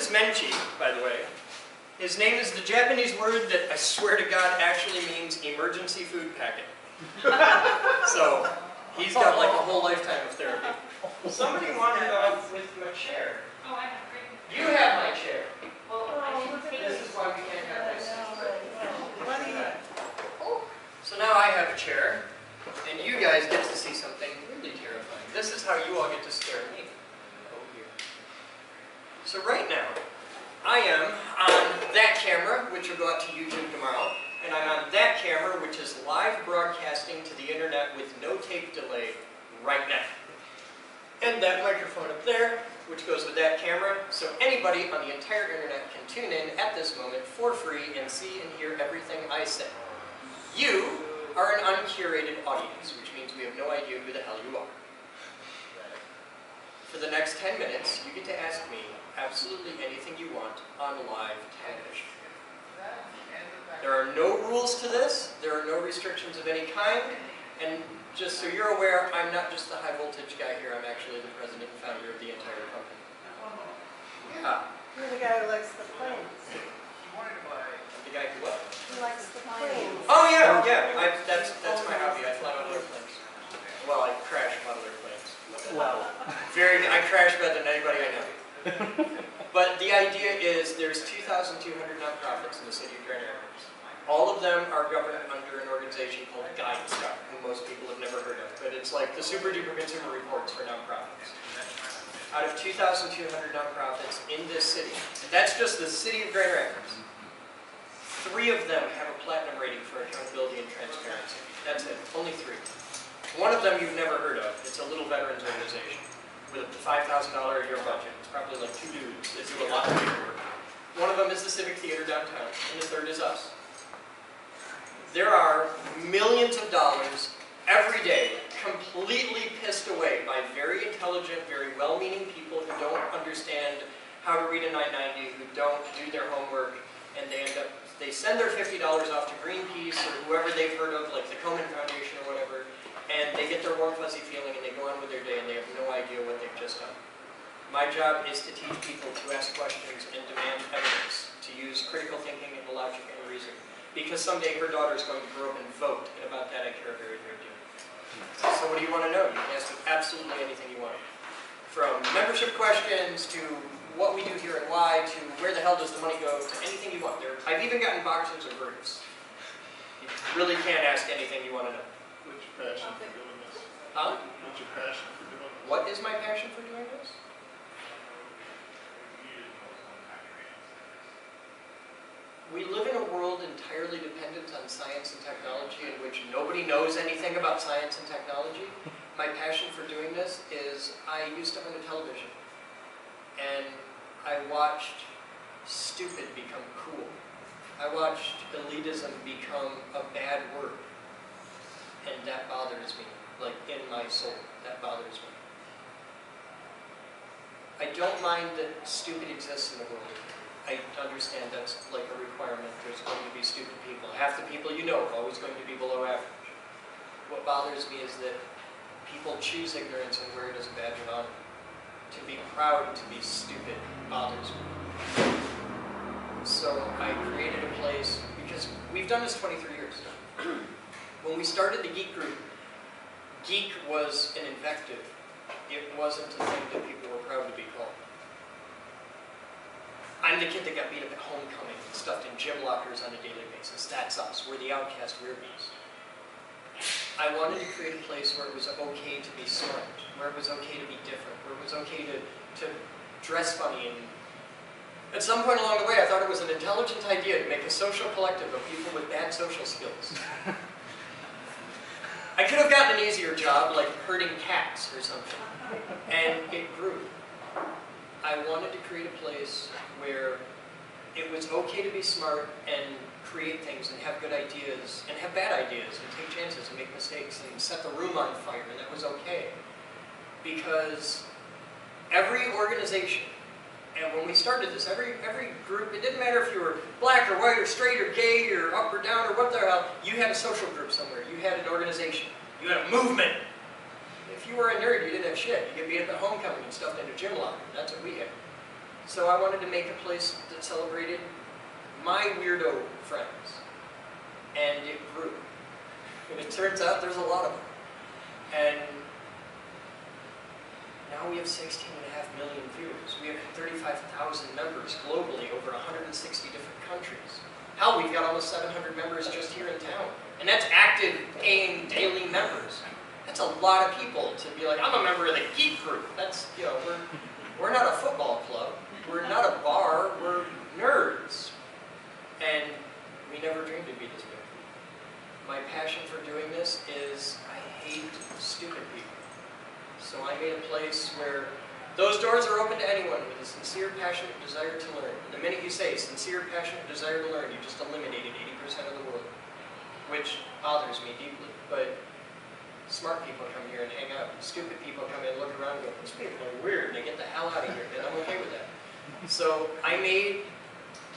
is Menchi, by the way. His name is the Japanese word that I swear to God actually means emergency food packet. So he's got like a whole lifetime of therapy. Somebody wandered off with my chair. Oh, I have great. You have my chair. Well, I can take This is why we can't have this. Oh, So now I have a chair, and you guys get to see something really terrifying. This is how you all get to stare at me. Over here. So right now, I am on that camera, which will go out to YouTube tomorrow, and I'm on that camera, which is live broadcasting to the internet with no tape delay right now. And that microphone up there, which goes with that camera, so anybody on the entire internet can tune in at this moment for free and see and hear everything I say. You are an uncurated audience, which means we have no idea who the hell you are. For the next 10 minutes, you get to ask me absolutely anything you want on live television. There are no rules to this, there are no restrictions of any kind, and just so you're aware, I'm not just the high voltage guy here, I'm actually the president and founder of the entire company. You're the guy who likes the planes. The guy who what? Who likes the planes. Oh yeah, yeah, that's my hobby, I fly model airplanes. Well, I crash model airplanes. Wow. I crash better than anybody I know. But the idea is there's 2,200 nonprofits in the city of Grand Rapids. All of them are governed under an organization called GuideStar, who most people have never heard of, but it's like the super duper consumer reports for nonprofits. Out of 2,200 nonprofits in this city, and that's just the city of Grand Rapids, 3 of them have a platinum rating for accountability and transparency. That's it, only 3. One of them you've never heard of. It's a little veterans organization with a $5,000 a year budget. It's probably like 2 dudes that do a lot of paperwork. One of them is the Civic Theater downtown, and the third is us. There are millions of dollars every day completely pissed away by very intelligent, very well-meaning people who don't understand how to read a 990, who don't do their homework, and they send their $50 off to Greenpeace or whoever they've heard of, like the Komen Foundation or whatever, and they get their warm fuzzy feeling and they go on with their day and they have no idea what they've just done. My job is to teach people to ask questions and demand evidence, to use critical thinking and logic and reason. Because someday her daughter is going to grow up and vote, and about that I care a very great deal. So what do you want to know? You can ask me absolutely anything you want. From membership questions to what we do here and why, to where the hell does the money go, to anything you want. I've even gotten boxers or verdicts. You really can't ask anything you want to know. What's your passion for doing this? Huh? What's your passion for doing this? What is my passion for doing this? We live in a world entirely dependent on science and technology in which nobody knows anything about science and technology. My passion for doing this is I used to own a television and I watched stupid become cool. I watched elitism become a bad word, and that bothers me, like in my soul, that bothers me. I don't mind that stupid exists in the world. I understand that's like a requirement. There's going to be stupid people. Half the people you know are always going to be below average. What bothers me is that people choose ignorance and wear it as a badge of honor. To be proud to be stupid bothers me. So I created a place, because we've done this 23 years. When we started the Geek group, geek was an invective. It wasn't a thing that people were proud to be called. I'm the kid that got beat up at homecoming and stuffed in gym lockers on a daily basis. That's us. We're the outcast weirdos. I wanted to create a place where it was okay to be smart, where it was okay to be different, where it was okay to dress funny. And at some point along the way, I thought it was an intelligent idea to make a social collective of people with bad social skills. I could have gotten an easier job, like herding cats or something. And it grew. I wanted to create a place where it was okay to be smart and create things and have good ideas and have bad ideas and take chances and make mistakes and set the room on fire, and that was okay. Because every organization, and when we started this, every group, it didn't matter if you were black or white or straight or gay or up or down or what the hell, you had a social group somewhere, you had an organization, you had a movement. If you were a nerd, you didn't have shit. You get beat up at homecoming and stuffed in a gym locker. That's what we had. So I wanted to make a place that celebrated my weirdo friends. And it grew. And it turns out there's a lot of them. And now we have 16.5 million viewers. We have 35,000 members globally, over 160 different countries. Hell, we've got almost 700 members just here in town. And that's active, paying, daily members. That's a lot of people to be like, I'm a member of the geek group. That's, you know, we're not a football club. We're not a bar. We're nerds. And we never dreamed it'd be this big. My passion for doing this is I hate stupid people. So I made a place where those doors are open to anyone with a sincere, passionate desire to learn. And the minute you say sincere, passionate desire to learn, you just eliminated 80% of the world, which bothers me deeply. But smart people come here and hang out. Stupid people come in, look around, and go, these people are weird, and they get the hell out of here, and I'm okay with that. So I made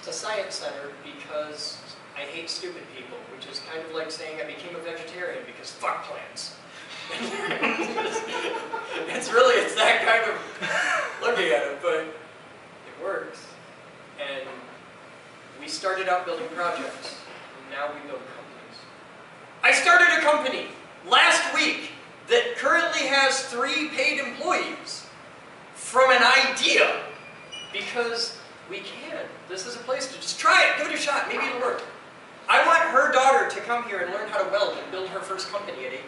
a science center because I hate stupid people, which is kind of like saying I became a vegetarian because fuck plants. It's that kind of looking at it, but it works. And we started out building projects, and now we build companies. I started a company last week that currently has 3 paid employees from an idea, because we can. This is a place to just try it, give it a shot, maybe it'll work. I want her daughter to come here and learn how to weld and build her first company at 18.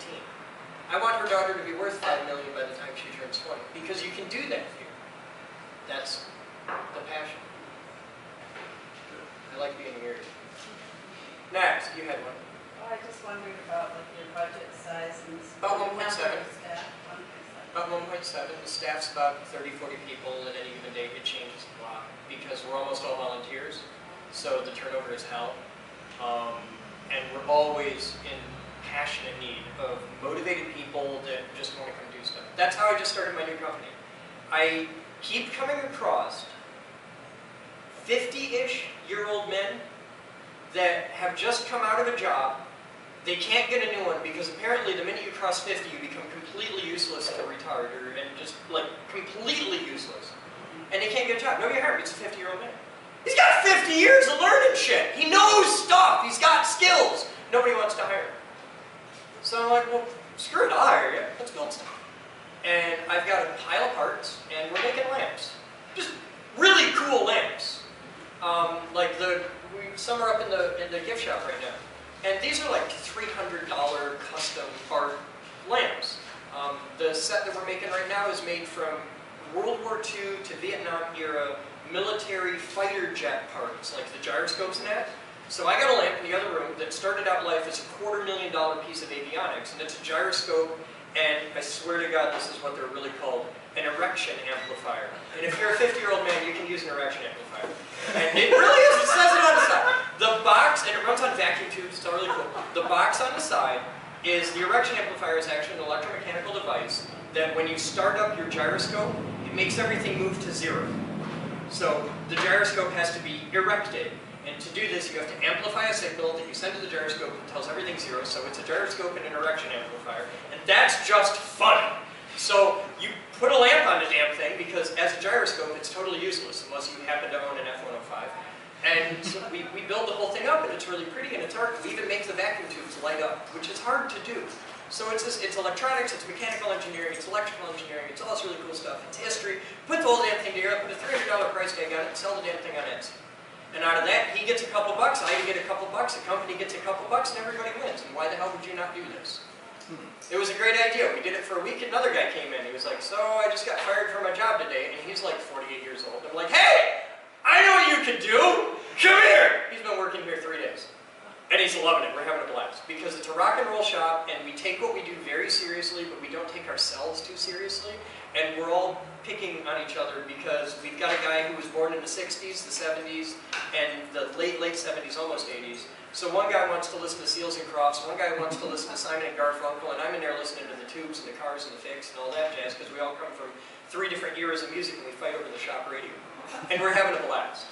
I want her daughter to be worth $5 million by the time she turns 20, because you can do that here. That's the passion. I like being here. Next, you had one. Oh, I just wondered about like your budget size and About 1.7. number of staff. 1.7. About 1.7. The staff's about 30, 40 people, and any given day it changes a lot because we're almost all volunteers, so the turnover is hell. And we're always in passionate need of motivated people that just want to come do stuff. That's how I just started my new company. I keep coming across 50-ish-year-old men that have just come out of a job. They can't get a new one because apparently the minute you cross 50, you become completely useless as a retard, and just like completely useless. And they can't get a job. Nobody hired him. It's a 50-year-old man. He's got 50 years of learning shit. He knows stuff. He's got skills. Nobody wants to hire him. So I'm like, well, screw it, I'll hire you. Let's build stuff. And I've got a pile of parts, and we're making lamps. Just really cool lamps. Some are up in the gift shop right now. And these are like $300 custom art lamps. The set that we're making right now is made from World War II to Vietnam era military fighter jet parts, like the gyroscopes and that. So I got a lamp in the other room that started out life as a $250,000 piece of avionics, and it's a gyroscope, and I swear to God this is what they're really called, an erection amplifier. And if you're a 50-year-old man, you can use an erection amplifier. And it really is, it says it on the side. The box, and it runs on vacuum tubes, it's really cool. The box on the side is, the erection amplifier is actually an electromechanical device that when you start up your gyroscope, it makes everything move to 0. So the gyroscope has to be erected. And to do this, you have to amplify a signal that you send to the gyroscope that tells everything 0. So it's a gyroscope and an erection amplifier. And that's just fun. So you put a lamp on the damn thing because as a gyroscope, it's totally useless unless you happen to own an F-105. And so we build the whole thing up, and it's really pretty, and it's art. We even make the vacuum tubes light up, which is hard to do. So it's electronics, it's mechanical engineering, it's electrical engineering, it's all this really cool stuff. It's history. Put the whole damn thing together, put a $300 price tag on it, and sell the damn thing on Etsy. And out of that, he gets a couple bucks, I get a couple bucks, the company gets a couple bucks, and everybody wins. And why the hell would you not do this? It was a great idea. We did it for a week, another guy came in. He was like, so I just got fired from my job today, and he's like 48 years old. I'm like, hey, I know what you could do. Come here. He's been working here 3 days. And he's loving it. We're having a blast. Because it's a rock and roll shop, and we take what we do very seriously, but we don't take ourselves too seriously. And we're all picking on each other because we've got a guy who was born in the 60s, the 70s, and the late 70s, almost 80s. So one guy wants to listen to Seals and Crofts, one guy wants to listen to Simon and Garfunkel, and I'm in there listening to the Tubes and the Cars and the Fix and all that jazz because we all come from 3 different eras of music and we fight over the shop radio. And we're having a blast.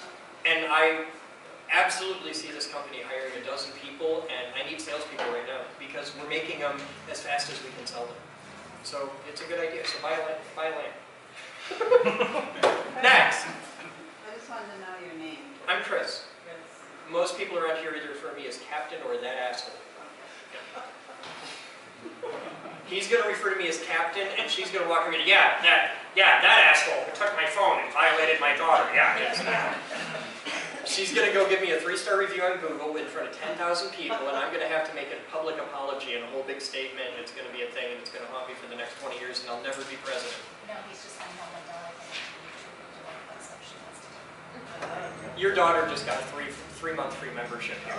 And I absolutely see this company hiring 12 people, and I need salespeople right now because we're making them as fast as we can sell them. So it's a good idea. So buy land. Next. Chris. Yes. Most people around here either refer to me as Captain or that asshole. He's going to refer to me as Captain, and she's going to walk over to me, yeah, that asshole who took my phone and violated my daughter. Yeah, yes. She's going to go give me a 3-star review on Google in front of 10,000 people, and I'm going to have to make a public apology and a whole big statement. It's going to be a thing, and it's going to haunt me for the next 20 years, and I'll never be president. No, he's just going to have my daughter go to work, that's what she wants to do. Your daughter just got a three-month free membership here.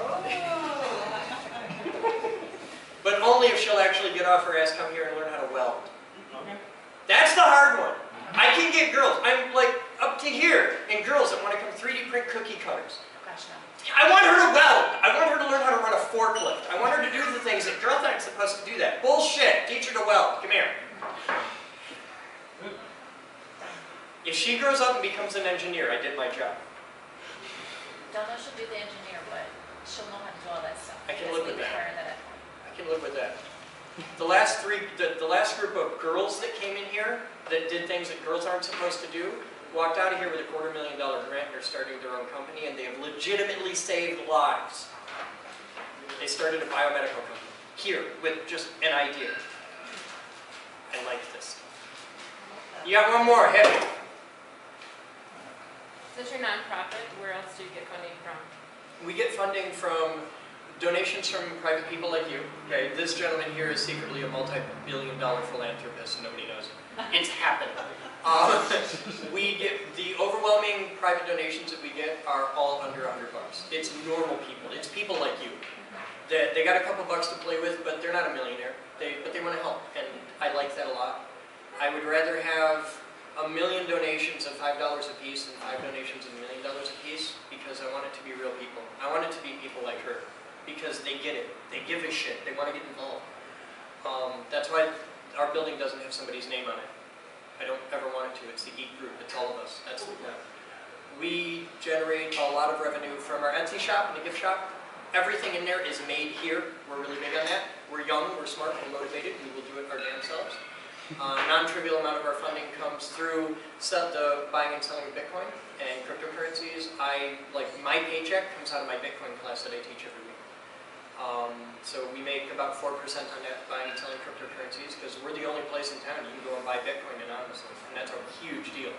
But only if she'll actually get off her ass, come here and learn how to weld. That's the hard one. I can get girls. I'm like up to here in girls that want to come 3D print cookie cutters. Gosh, no. I want her to weld. I want her to learn how to run a forklift. I want her to do the things that girls aren't supposed to do that. Bullshit. Teach her to weld. Come here. If she grows up and becomes an engineer, I did my job. Don't know she'll be the engineer, but she'll know how to do all that stuff. I can Because live we with that. require that. I can live with that. The last group of girls that came in here that did things that girls aren't supposed to do walked out of here with a $250,000 grant and are starting their own company, and they have legitimately saved lives. They started a biomedical company here with just an idea. I like this. You got one more, hit me. Since you're nonprofit, where else do you get funding from? We get funding from donations from private people like you. Okay, this gentleman here is secretly a multi-billion-dollar philanthropist, and nobody knows it. It's happened. We get the overwhelming private donations that we get are all under $100. It's normal people. It's people like you. They got a couple bucks to play with, but they're not a millionaire. But they want to help, and I like that a lot. I would rather have 1 million donations of $5 a piece than 5 donations of $1 million a piece, because I want it to be real people. I want it to be people like her, because they get it. They give a shit. They want to get involved. That's why our building doesn't have somebody's name on it. I don't ever want it to. It's the Geek Group. It's all of us. That's the plan. We generate a lot of revenue from our Etsy shop and the gift shop. Everything in there is made here. We're really big on that. We're young, we're smart, we're motivated. We will do it our damn selves. Non-trivial amount of our funding comes through the buying and selling of Bitcoin and cryptocurrencies. My paycheck comes out of my Bitcoin class that I teach every week. So we make about 4% on that buying and selling cryptocurrencies, because we're the only place in town you can go and buy Bitcoin anonymously, and that's a huge deal.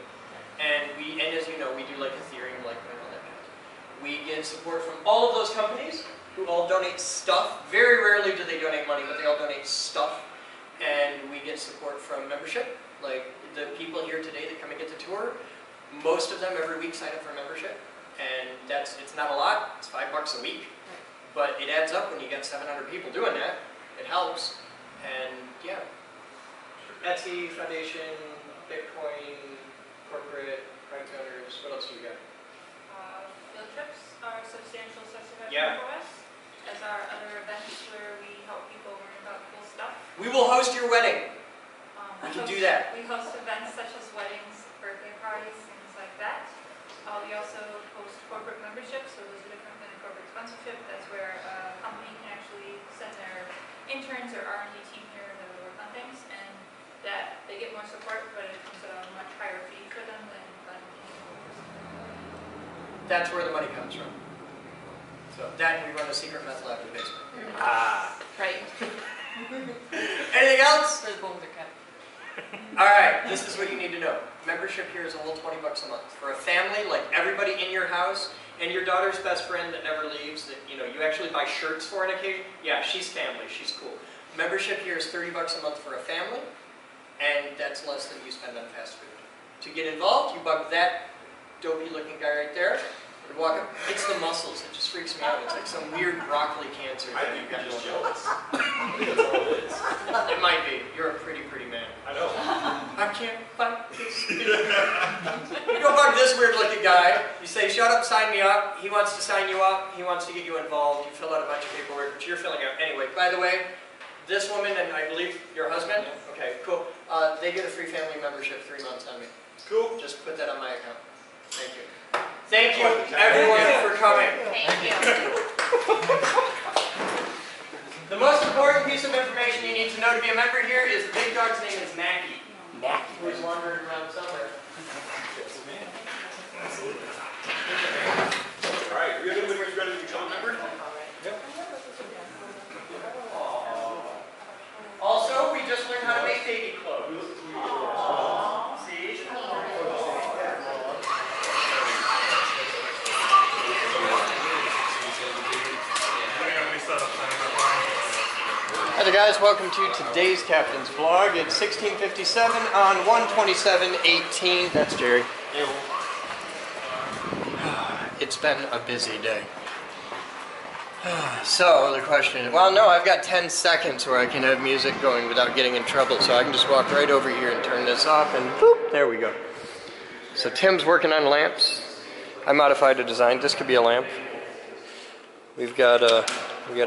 And as you know, we do like Ethereum, Litecoin, all that kind of stuff. We get support from all of those companies who all donate stuff. Very rarely do they donate money, but they all donate stuff. And we get support from membership, like the people here today that come and get the tour. Most of them every week sign up for membership, and it's not a lot. It's $5 a week, but it adds up when you get 700 people doing that. It helps, and yeah. Etsy, Foundation, Bitcoin, corporate, private owners. What else do you got? Field trips are a substantial source of Yeah. revenue for us, as are other events where we help people learn about cool stuff. We will host your wedding. We can do that. We host events such as weddings, birthday parties, things like that. We also host corporate memberships, so those are different than a corporate sponsorship. That's where a company can actually send their interns or R&D team here to work on things, and that they get more support, but it comes at a much higher fee for them than That's where the money comes from. So that, and we run a secret meth lab in the basement. Right. Anything else? Where the bones are kept. All right, this is what you need to know. Membership here is a whole $20 a month. For a family, like everybody in your house, and your daughter's best friend that never leaves, that you actually buy shirts for on occasion, yeah, she's family, she's cool. Membership here is $30 a month for a family, and that's less than you spend on fast food. To get involved, you bug that dopey looking guy right there. You walk up, it's the muscles, it just freaks me out. It's like some weird broccoli cancer that you've got going on. jealous. I think that's all it is. It might be. You're a pretty man. I know. I can't fight this. You go bug this weird looking guy, you say, shut up, sign me up. He wants to sign you up, he wants to get you involved. You fill out a bunch of paperwork, which you're filling out. Anyway, by the way, this woman and I believe your husband, okay, cool. They get a free family membership 3 months on me. Cool. Just put that on my account. Thank you. Thank you, everyone, for coming. Thank you. The most important piece of information you need to know to be a member here is the big dog's name is Mackie. Mackie. Who's wandering around somewhere. guys, welcome to today's Captain's Vlog. It's 16:57 on 1/27/18. That's Jerry. It's been a busy day. So the question is, well, no, I've got 10 seconds where I can have music going without getting in trouble, so I can just walk right over here and turn this off and boop, there we go. So Tim's working on lamps. I modified a design. This could be a lamp. We got a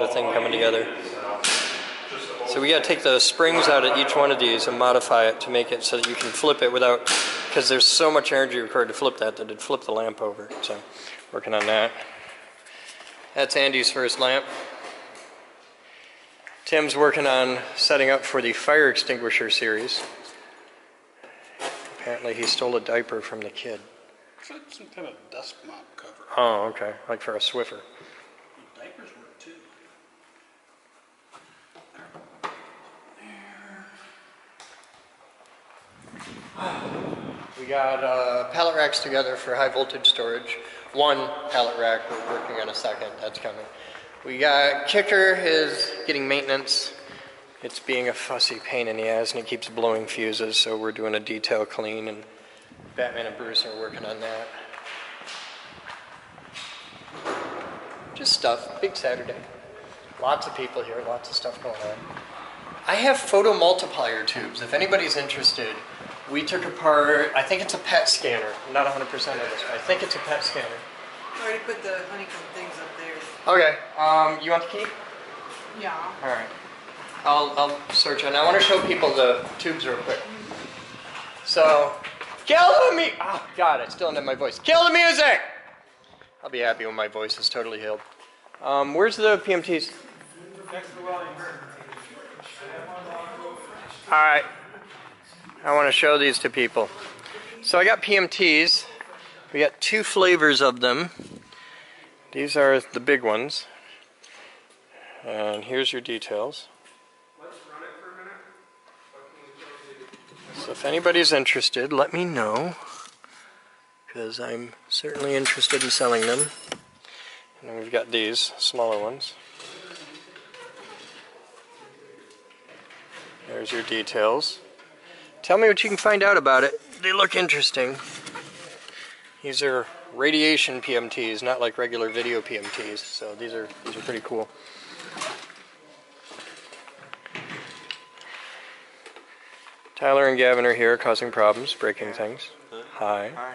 thing coming together. So we got to take the springs out of each one of these and modify it to make it so that you can flip it without, because there's so much energy required to flip that it'd flip the lamp over. So working on that. That's Andy's first lamp. Tim's working on setting up for the fire extinguisher series. Apparently he stole a diaper from the kid. It's like some kind of dust mop cover. Oh, okay. Like for a Swiffer. Diapers work too. We got pallet racks together for high voltage storage. One pallet rack, we're working on a second, that's coming. We got Kicker is getting maintenance. It's being a fussy pain in the ass and it keeps blowing fuses, so we're doing a detail clean, and Batman and Bruce are working on that. Just stuff, big Saturday. Lots of people here, lots of stuff going on. I have photo multiplier tubes, if anybody's interested. We took apart, I think it's a PET scanner. I'm not 100% of this, but I think it's a PET scanner. I already put the honeycomb things up there. Okay, you want the key? Yeah. All right. I'll search it. And I want to show people the tubes real quick. So, kill the music! Oh, God, I still don't have my voice. Kill the music! I'll be happy when my voice is totally healed. Where's the PMTs? All right. I want to show these to people. So I got PMTs. We got two flavors of them. These are the big ones. And here's your details. Let's run it for a minute. So if anybody's interested, let me know, because I'm certainly interested in selling them. And then we've got these smaller ones. There's your details. Tell me what you can find out about it. They look interesting. These are radiation PMTs, not like regular video PMTs. So these are pretty cool. Tyler and Gavin are here causing problems, breaking things. Hi. Hi.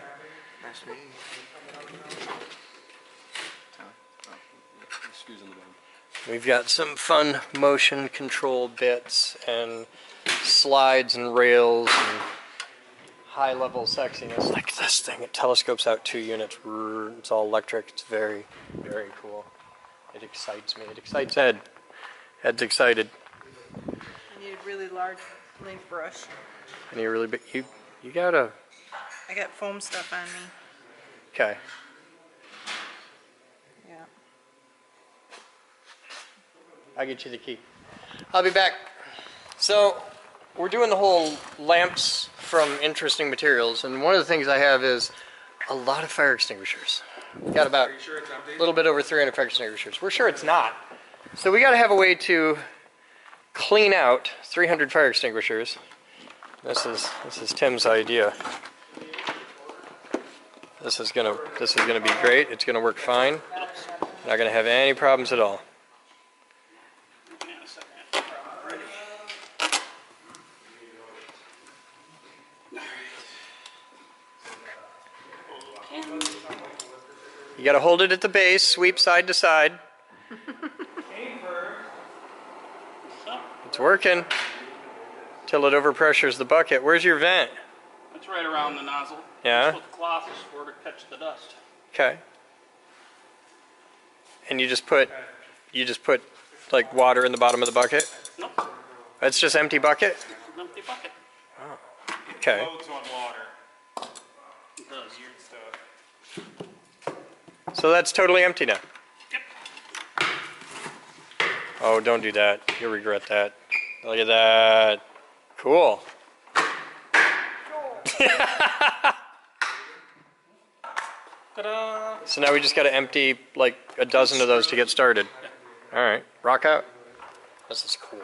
Nice to meet you. Screws on the bottom. We've got some fun motion control bits and slides and rails and high level sexiness. Like this thing, it telescopes out 2 units. It's all electric. It's very, very cool. It excites me. It excites Ed. Ed's excited. I need a really large length brush. And you really big. You gotta. I got foam stuff on me. Okay. Yeah. I'll get you the key. I'll be back. So, we're doing the whole lamps from interesting materials, and one of the things I have is a lot of fire extinguishers. We've got about a little bit over 300 fire extinguishers. We're sure it's not. So we got to have a way to clean out 300 fire extinguishers. This is Tim's idea. This is gonna be great. It's gonna work fine. Not gonna have any problems at all. You gotta hold it at the base, sweep side to side. It's working. Till it overpressures the bucket. Where's your vent? It's right around the nozzle. Yeah? That's what the cloth is for, to catch the dust. Okay. And you just put like water in the bottom of the bucket? Nope. It's just empty bucket? It's an empty bucket. Oh. Okay. Floats on water. It does. Weird stuff. So that's totally empty now. Yep. Oh, don't do that. You'll regret that. Look at that. Cool. Ta-da! So now we just got to empty like a dozen of those to get started. All right. Rock out. This is cool.